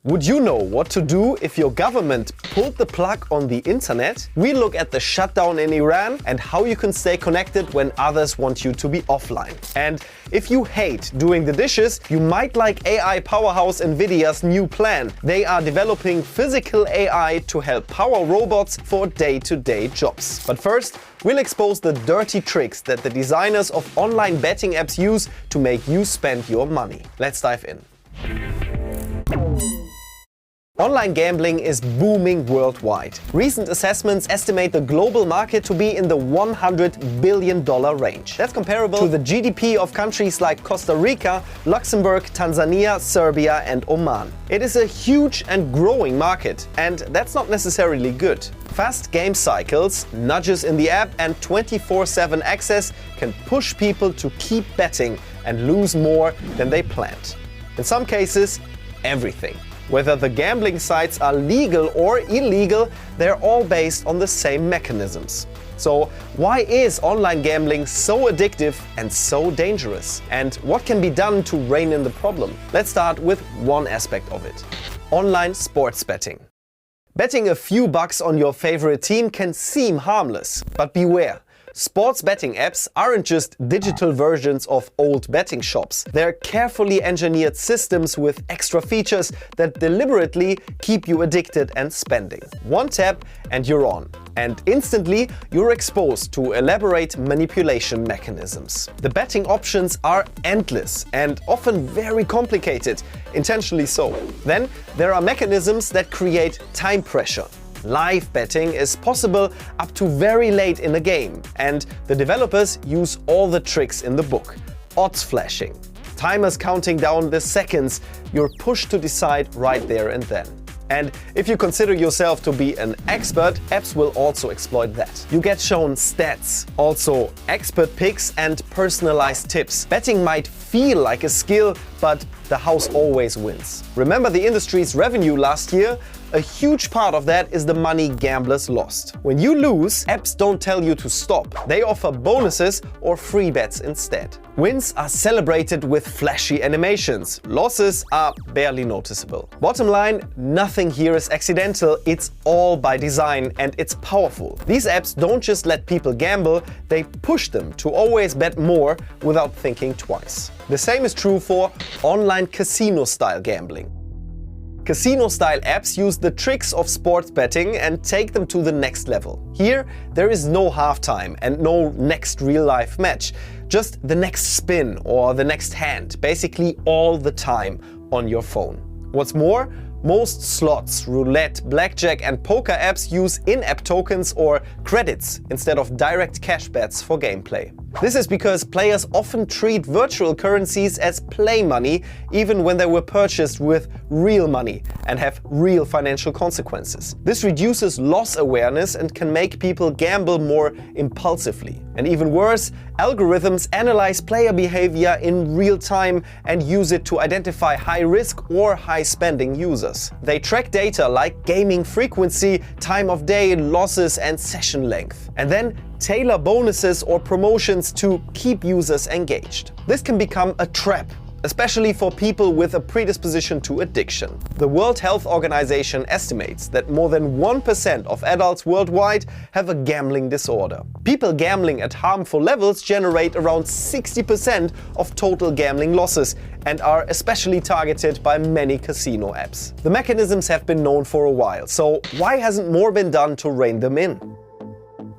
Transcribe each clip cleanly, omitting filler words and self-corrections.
Would you know what to do if your government pulled the plug on the internet? We look at the shutdown in Iran and how you can stay connected when others want you to be offline. And if you hate doing the dishes, you might like AI powerhouse Nvidia's new plan. They are developing physical AI to help power robots for day-to-day jobs. But first, we'll expose the dirty tricks that the designers of online betting apps use to make you spend your money. Let's dive in. Online gambling is booming worldwide. Recent assessments estimate the global market to be in the $100 billion range. That's comparable to the GDP of countries like Costa Rica, Luxembourg, Tanzania, Serbia and Oman. It is a huge and growing market, and that's not necessarily good. Fast game cycles, nudges in the app and 24/7 access can push people to keep betting and lose more than they planned. In some cases, everything. Whether the gambling sites are legal or illegal, they're all based on the same mechanisms. So why is online gambling so addictive and so dangerous? And what can be done to rein in the problem? Let's start with one aspect of it: online sports betting. Betting a few bucks on your favorite team can seem harmless, but beware. Sports betting apps aren't just digital versions of old betting shops. They're carefully engineered systems with extra features that deliberately keep you addicted and spending. One tap and you're on. And instantly you're exposed to elaborate manipulation mechanisms. The betting options are endless and often very complicated, intentionally so. Then there are mechanisms that create time pressure. Live betting is possible up to very late in a game, and the developers use all the tricks in the book. Odds flashing, timers counting down the seconds you're pushed to decide right there and then. And if you consider yourself to be an expert, apps will also exploit that. You get shown stats, also expert picks and personalized tips. Betting might feel like a skill, but the house always wins. Remember the industry's revenue last year? A huge part of that is the money gamblers lost. When you lose, apps don't tell you to stop. They offer bonuses or free bets instead. Wins are celebrated with flashy animations. Losses are barely noticeable. Bottom line, nothing here is accidental. It's all by design and it's powerful. These apps don't just let people gamble, they push them to always bet more without thinking twice. The same is true for online casino-style gambling. Casino-style apps use the tricks of sports betting and take them to the next level. Here, there is no halftime and no next real-life match, just the next spin or the next hand, basically all the time on your phone. What's more, most slots, roulette, blackjack and poker apps use in-app tokens or credits instead of direct cash bets for gameplay. This is because players often treat virtual currencies as play money even when they were purchased with real money and have real financial consequences. This reduces loss awareness and can make people gamble more impulsively. And even worse, algorithms analyze player behavior in real time and use it to identify high-risk or high-spending users. They track data like gaming frequency, time of day, losses and session length, and then tailor bonuses or promotions to keep users engaged. This can become a trap, especially for people with a predisposition to addiction. The World Health Organization estimates that more than 1% of adults worldwide have a gambling disorder. People gambling at harmful levels generate around 60% of total gambling losses and are especially targeted by many casino apps. The mechanisms have been known for a while, so why hasn't more been done to rein them in?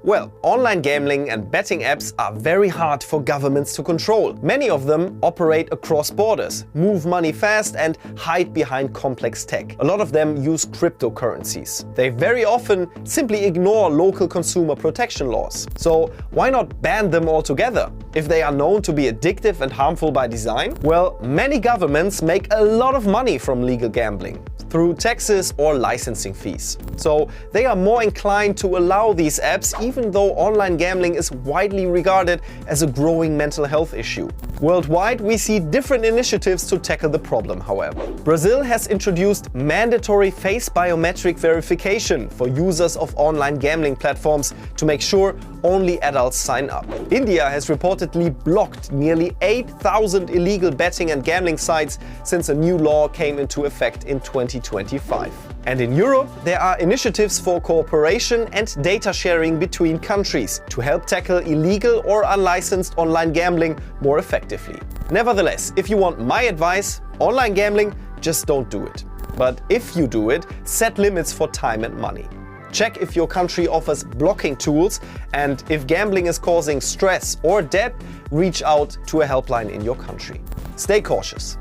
Well, online gambling and betting apps are very hard for governments to control. Many of them operate across borders, move money fast and hide behind complex tech. A lot of them use cryptocurrencies. They very often simply ignore local consumer protection laws. So why not ban them altogether? If they are known to be addictive and harmful by design? Well, many governments make a lot of money from legal gambling through taxes or licensing fees. So they are more inclined to allow these apps even though online gambling is widely regarded as a growing mental health issue. Worldwide, we see different initiatives to tackle the problem, however. Brazil has introduced mandatory face biometric verification for users of online gambling platforms to make sure only adults sign up. India has reportedly blocked nearly 8,000 illegal betting and gambling sites since a new law came into effect in 2020. 2025. And in Europe, there are initiatives for cooperation and data sharing between countries to help tackle illegal or unlicensed online gambling more effectively. Nevertheless, if you want my advice, online gambling, just don't do it. But if you do it, set limits for time and money. Check if your country offers blocking tools, and if gambling is causing stress or debt, reach out to a helpline in your country. Stay cautious.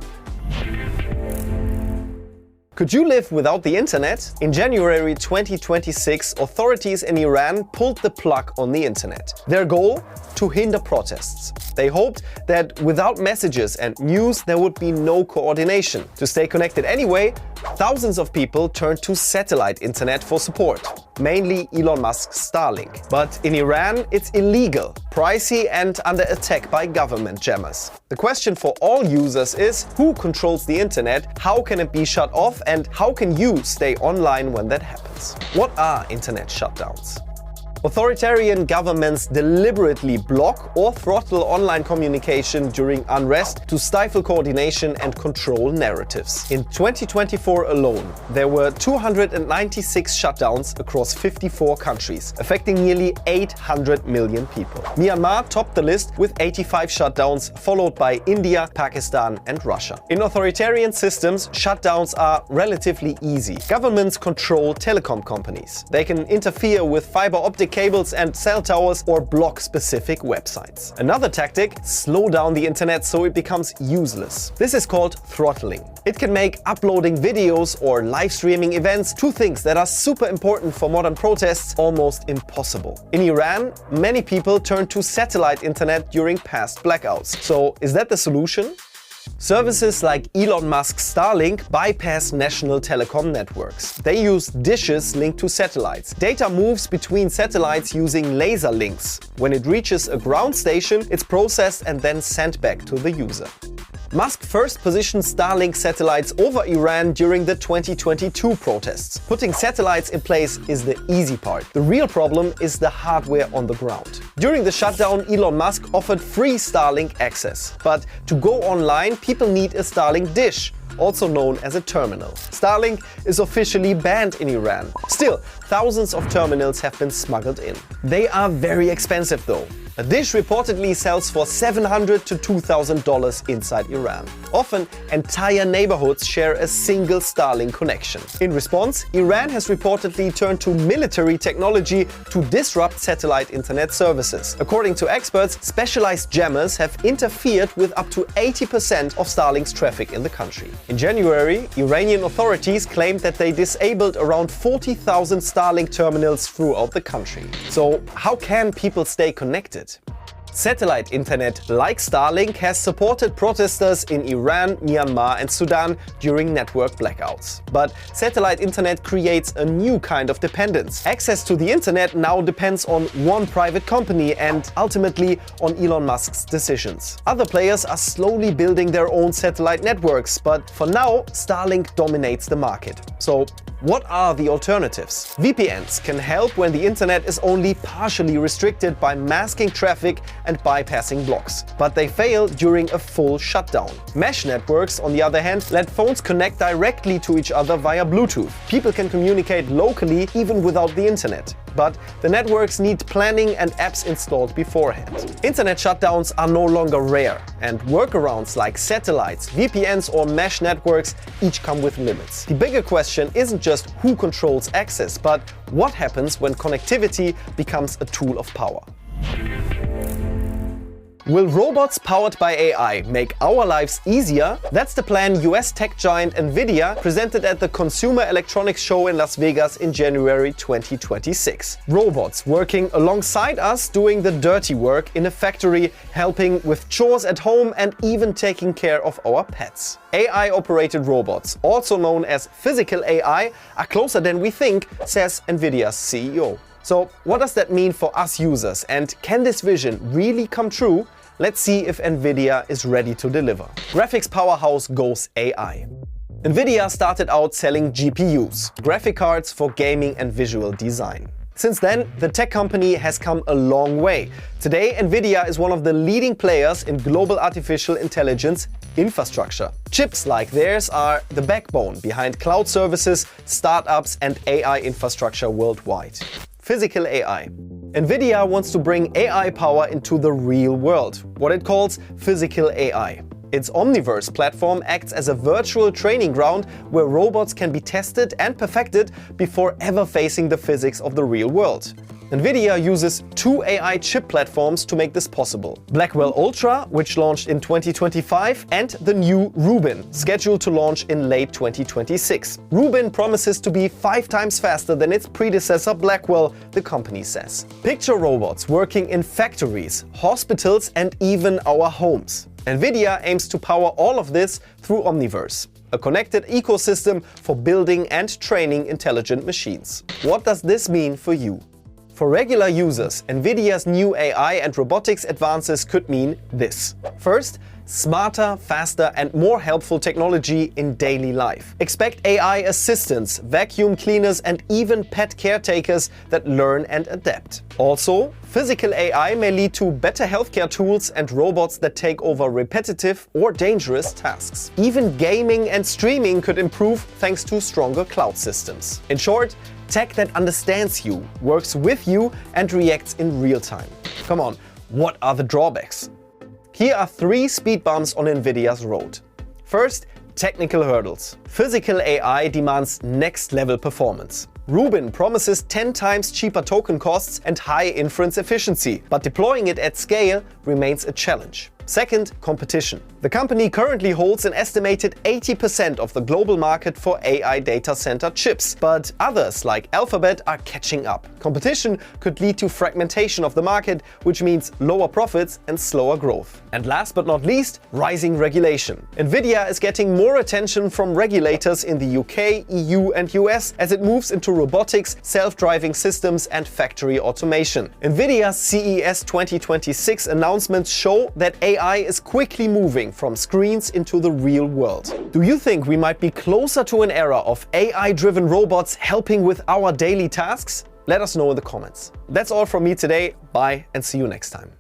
Could you live without the internet? In January 2026, authorities in Iran pulled the plug on the internet. Their goal? To hinder protests. They hoped that without messages and news there would be no coordination. To stay connected anyway, thousands of people turned to satellite internet for support, mainly Elon Musk's Starlink. But in Iran, it's illegal, pricey and under attack by government jammers. The question for all users is, who controls the internet, how can it be shut off, and how can you stay online when that happens? What are internet shutdowns? Authoritarian governments deliberately block or throttle online communication during unrest to stifle coordination and control narratives. In 2024 alone, there were 296 shutdowns across 54 countries, affecting nearly 800 million people. Myanmar topped the list with 85 shutdowns, followed by India, Pakistan and Russia. In authoritarian systems, shutdowns are relatively easy. Governments control telecom companies. They can interfere with fiber optic cables and cell towers or block specific websites. Another tactic: slow down the internet so it becomes useless. This is called throttling. It can make uploading videos or live streaming events, two things that are super important for modern protests, almost impossible. In Iran, many people turn to satellite internet during past blackouts. So is that the solution? Services like Elon Musk's Starlink bypass national telecom networks. They use dishes linked to satellites. Data moves between satellites using laser links. When it reaches a ground station, it's processed and then sent back to the user. Musk first positioned Starlink satellites over Iran during the 2022 protests. Putting satellites in place is the easy part. The real problem is the hardware on the ground. During the shutdown, Elon Musk offered free Starlink access. But to go online, people need a Starlink dish, also known as a terminal. Starlink is officially banned in Iran. Still, thousands of terminals have been smuggled in. They are very expensive though. A dish reportedly sells for $700 to $2,000 inside Iran. Often, entire neighborhoods share a single Starlink connection. In response, Iran has reportedly turned to military technology to disrupt satellite internet services. According to experts, specialized jammers have interfered with up to 80% of Starlink's traffic in the country. In January, Iranian authorities claimed that they disabled around 40,000 Starlink terminals throughout the country. So, how can people stay connected? Satellite internet like Starlink has supported protesters in Iran, Myanmar and Sudan during network blackouts. But satellite internet creates a new kind of dependence. Access to the internet now depends on one private company and ultimately on Elon Musk's decisions. Other players are slowly building their own satellite networks, but for now, Starlink dominates the market. So, what are the alternatives? VPNs can help when the internet is only partially restricted by masking traffic and bypassing blocks, but they fail during a full shutdown. Mesh networks, on the other hand, let phones connect directly to each other via Bluetooth. People can communicate locally even without the internet. But the networks need planning and apps installed beforehand. Internet shutdowns are no longer rare, and workarounds like satellites, VPNs or mesh networks each come with limits. The bigger question isn't just who controls access, but what happens when connectivity becomes a tool of power. Will robots powered by AI make our lives easier? That's the plan US tech giant Nvidia presented at the Consumer Electronics Show in Las Vegas in January 2026. Robots working alongside us, doing the dirty work in a factory, helping with chores at home and even taking care of our pets. AI-operated robots, also known as physical AI, are closer than we think, says Nvidia's CEO. So what does that mean for us users, and can this vision really come true? Let's see if Nvidia is ready to deliver. Graphics powerhouse goes AI. Nvidia started out selling GPUs, graphic cards for gaming and visual design. Since then, the tech company has come a long way. Today, Nvidia is one of the leading players in global artificial intelligence infrastructure. Chips like theirs are the backbone behind cloud services, startups, and AI infrastructure worldwide. Physical AI. Nvidia wants to bring AI power into the real world, what it calls physical AI. Its Omniverse platform acts as a virtual training ground where robots can be tested and perfected before ever facing the physics of the real world. Nvidia uses two AI chip platforms to make this possible. Blackwell Ultra, which launched in 2025, and the new Rubin, scheduled to launch in late 2026. Rubin promises to be 5 times faster than its predecessor Blackwell, the company says. Picture robots working in factories, hospitals, and even our homes. Nvidia aims to power all of this through Omniverse, a connected ecosystem for building and training intelligent machines. What does this mean for you? For regular users, Nvidia's new AI and robotics advances could mean this. First, smarter, faster, and more helpful technology in daily life. Expect AI assistants, vacuum cleaners, and even pet caretakers that learn and adapt. Also, physical AI may lead to better healthcare tools and robots that take over repetitive or dangerous tasks. Even gaming and streaming could improve thanks to stronger cloud systems. In short, tech that understands you, works with you, and reacts in real time. Come on, what are the drawbacks? Here are 3 speed bumps on Nvidia's road. First, technical hurdles. Physical AI demands next-level performance. Rubin promises 10 times cheaper token costs and high inference efficiency, but deploying it at scale remains a challenge. Second, competition. The company currently holds an estimated 80% of the global market for AI data center chips, but others like Alphabet are catching up. Competition could lead to fragmentation of the market, which means lower profits and slower growth. And last but not least, rising regulation. Nvidia is getting more attention from regulators in the UK, EU and US as it moves into robotics, self-driving systems and factory automation. Nvidia's CES 2026 announcements show that AI is quickly moving from screens into the real world. Do you think we might be closer to an era of AI-driven robots helping with our daily tasks? Let us know in the comments. That's all from me today. Bye and see you next time.